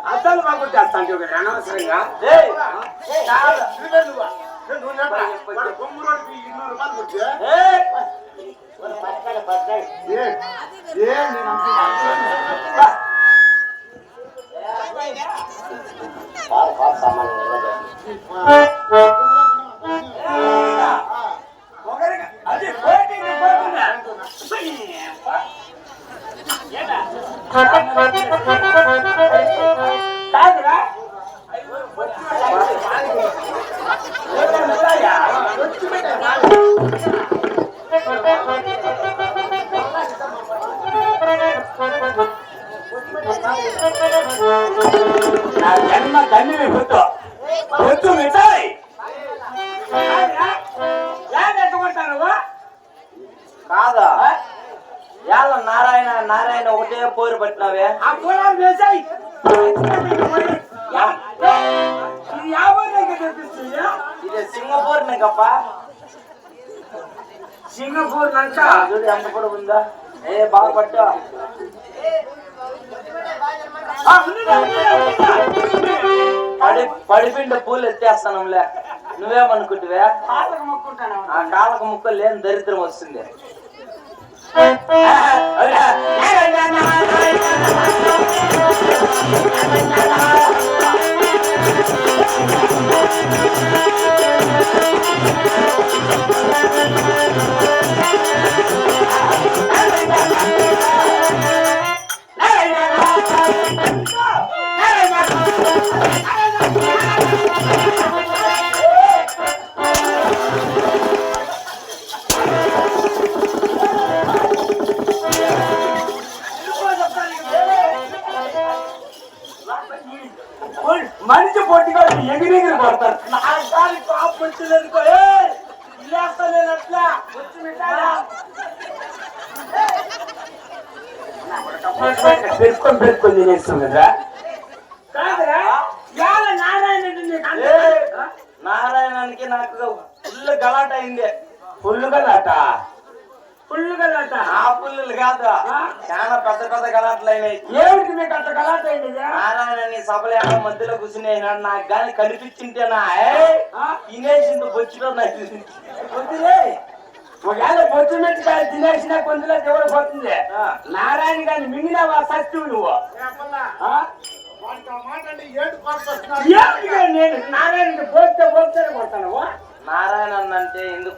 అసలు మాకు చేస్తాను అనవసరంగా నా జన్మ ధన్యమే గుర్తు గుర్తు మిఠాయి కాదా యాళ్ళ నారాయణ నారాయణ ఒకటే పోరు పట్టినావే ఆ పొలాలు వేసాయి ఇది సింగపూర్ నీకప్ప సింగపూర్ నంట చూడు ఎంత పొడుగు ఉందా ఏ బాగా పట్టు పడిపిండ పూలు ఎత్తేస్తానులే నువ్వేమనుకుంటువే ఆ కాళ్ళకు ముక్కలు లేని దరిద్రం వస్తుంది మంచి పొట్టిగా ఎగిరెగిరి కొడతారు నా గాలి కాపు వచ్చిందనుకో లేస్తలేనట్లా పెట్టుకొని పెట్టుకొని తినేస్తాం కదా నారాయణానికి నాకు ఫుల్ గలాట అయింది ఫుల్ గలాట ఆ పుల్లులు కాదు చాలా పెద్ద పెద్ద గలాట్లు అయినాయి ఏమిటి మీకు అంత గలాట అయింది నారాయణ సభలే మధ్యలో కూర్చున్నాయి నాకు గాని కనిపించింటేనా తినేసింది బొచ్చులో వద్దులే ఒకవేళ బొచ్చు మెట్టి కానీ తినేసినా కొంచెంలో ఎవరు పోతుంది నారాయణ గారిని మింగినావా సత్తువు నువ్వు నేను నారాయణ పోతే కొడతాను నారాయణ అంటే ఎందుకు